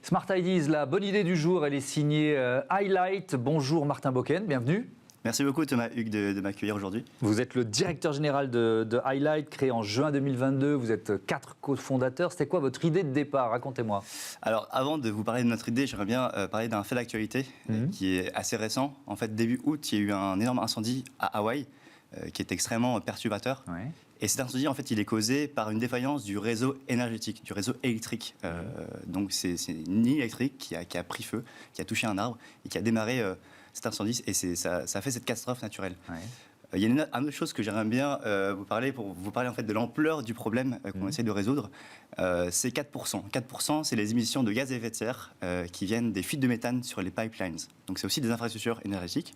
Smart Ideas, la bonne idée du jour, elle est signée Highlight. Bonjour Martin Bocken, bienvenue. Merci beaucoup Thomas Hugues de m'accueillir aujourd'hui. Vous êtes le directeur général de Highlight, créé en juin 2022. Vous êtes 4 cofondateurs. C'était quoi votre idée de départ? Racontez-moi. Alors avant de vous parler de notre idée, j'aimerais bien parler d'un fait d'actualité qui est assez récent. En fait, début août, il y a eu un énorme incendie à Hawaï qui est extrêmement perturbateur. Ouais. Et cet incendie, en fait, il est causé par une défaillance du réseau énergétique, du réseau électrique. Donc c'est une ligne électrique qui a pris feu, qui a touché un arbre et qui a démarré cet incendie. Et ça a fait cette catastrophe naturelle. Ouais. Il y a une autre chose que j'aimerais bien vous parler, pour vous parler en fait de l'ampleur du problème qu'on essaie de résoudre. C'est 4%. 4%, c'est les émissions de gaz à effet de serre qui viennent des fuites de méthane sur les pipelines. Donc c'est aussi des infrastructures énergétiques.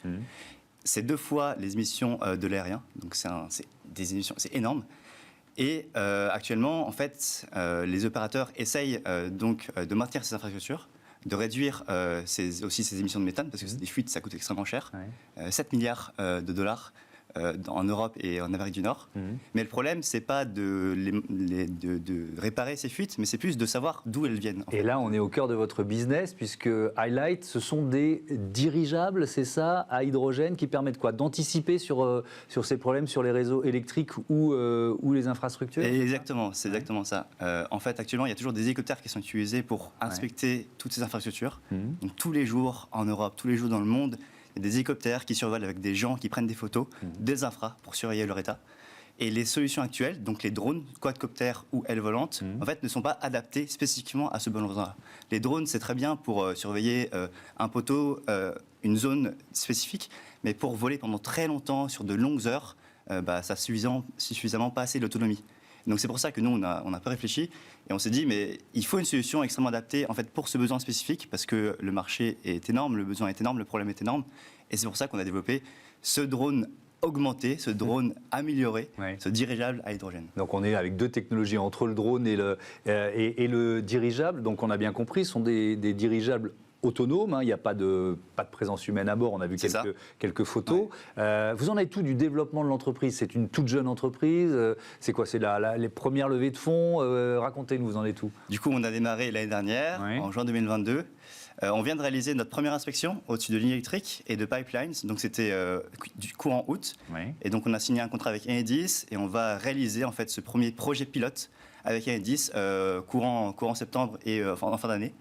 C'est 2 fois les émissions de l'aérien, donc c'est des émissions, c'est énorme. Et actuellement, en fait, les opérateurs essayent donc de maintenir ces infrastructures, de réduire aussi ces émissions de méthane, parce que des fuites, ça coûte extrêmement cher, 7 milliards de dollars en Europe et en Amérique du Nord. Mais le problème, c'est pas de réparer ces fuites, mais c'est plus de savoir d'où elles viennent. Et là, on est au cœur de votre business, puisque Highlight, ce sont des dirigeables, c'est ça, à hydrogène, qui permettent quoi? D'anticiper sur ces problèmes sur les réseaux électriques ou les infrastructures? Exactement, c'est exactement ça. En fait, actuellement, il y a toujours des hélicoptères qui sont utilisés pour inspecter toutes ces infrastructures. Donc tous les jours en Europe, tous les jours dans le monde, il y a des hélicoptères qui survolent avec des gens qui prennent des photos des infras pour surveiller leur état. Et les solutions actuelles, donc les drones, quadcoptères ou ailes volantes, en fait, ne sont pas adaptées spécifiquement à ce besoin-là. Les drones, c'est très bien pour surveiller un poteau, une zone spécifique, mais pour voler pendant très longtemps, sur de longues heures, ça suffisamment pas assez d'autonomie. Donc c'est pour ça que nous, on a un peu réfléchi et on s'est dit, mais il faut une solution extrêmement adaptée en fait, pour ce besoin spécifique, parce que le marché est énorme, le besoin est énorme, le problème est énorme. Et c'est pour ça qu'on a développé ce drone augmenté, ce drone amélioré, ce dirigeable à hydrogène. Donc on est avec 2 technologies entre le drone et le dirigeable. Donc on a bien compris, ce sont des dirigeables autonomes, il n'y a pas de présence humaine à bord, on a vu quelques photos. Vous en êtes tout du développement de l'entreprise? C'est une toute jeune entreprise, c'est quoi? C'est les premières levées de fonds? Racontez-nous, vous en êtes tout. Du coup, on a démarré l'année dernière, en juin 2022. On vient de réaliser notre première inspection au-dessus de lignes électriques et de pipelines, donc c'était du courant août. Et donc on a signé un contrat avec Enedis et on va réaliser en fait ce premier projet pilote avec Enedis courant septembre et en fin d'année.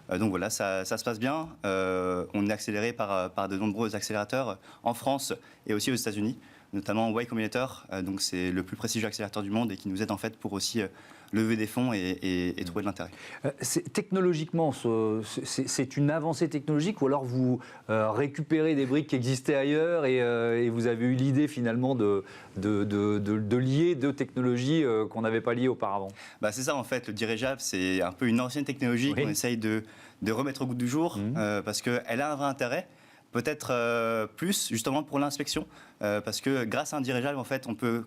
Donc voilà, ça se passe bien. On est accéléré par de nombreux accélérateurs en France et aussi aux États-Unis, notamment Y Combinator, donc c'est le plus prestigieux accélérateur du monde et qui nous aide en fait pour aussi lever des fonds et trouver de l'intérêt. Technologiquement, c'est une avancée technologique ou alors vous récupérez des briques qui existaient ailleurs et vous avez eu l'idée finalement de lier 2 technologies qu'on n'avait pas liées auparavant? C'est ça en fait, le dirigeable c'est un peu une ancienne technologie qu'on essaye de remettre au goût du jour parce qu'elle a un vrai intérêt. Peut-être plus justement pour l'inspection, parce que grâce à un dirigeable, en fait, on peut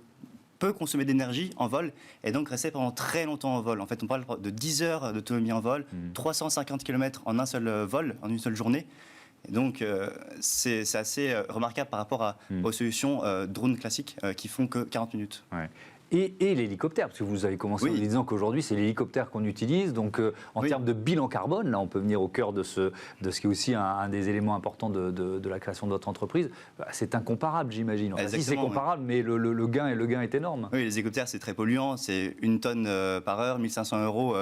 consommer d'énergie en vol et donc rester pendant très longtemps en vol. En fait, on parle de 10 heures d'autonomie en vol, 350 km en un seul vol, en une seule journée. Et donc, c'est assez remarquable par rapport aux solutions drones classiques qui font que 40 minutes. Et l'hélicoptère, parce que vous avez commencé en disant qu'aujourd'hui c'est l'hélicoptère qu'on utilise, donc en termes de bilan carbone, là on peut venir au cœur de ce qui est aussi un des éléments importants de la création de votre entreprise, c'est incomparable j'imagine. Enfin, si c'est comparable, mais le gain est énorme. Oui, les hélicoptères c'est très polluant, c'est 1 tonne par heure, 1 500 euros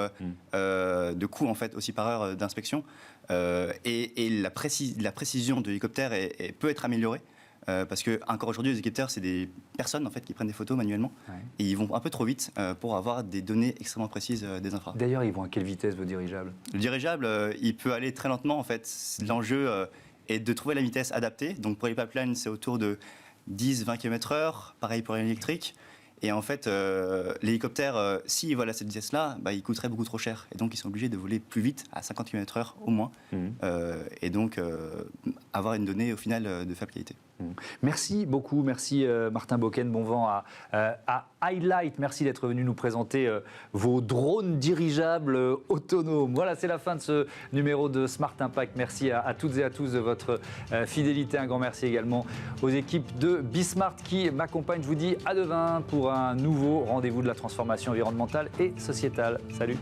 de coût en fait aussi par heure d'inspection, et la précision de l'hélicoptère peut être améliorée. Parce que encore aujourd'hui, les hélicoptères, c'est des personnes en fait qui prennent des photos manuellement et ils vont un peu trop vite pour avoir des données extrêmement précises des infras. D'ailleurs, ils vont à quelle vitesse vos dirigeables? Le dirigeable, il peut aller très lentement en fait. L'enjeu est de trouver la vitesse adaptée. Donc pour les pipelines, c'est autour de 10-20 km/h. Pareil pour l'électrique. Et en fait, l'hélicoptère, s'il vole à cette vitesse-là, il coûterait beaucoup trop cher. Et donc, ils sont obligés de voler plus vite, à 50 km/h au moins. Et donc, avoir une donnée, au final, de faible qualité. Merci beaucoup. Merci Martin Bocken. Bon vent à Highlight. Merci d'être venu nous présenter vos drones dirigeables autonomes. Voilà, c'est la fin de ce numéro de Smart Impact. Merci à toutes et à tous de votre fidélité. Un grand merci également aux équipes de Bismart qui m'accompagnent. Je vous dis à demain pour un nouveau rendez-vous de la transformation environnementale et sociétale. Salut.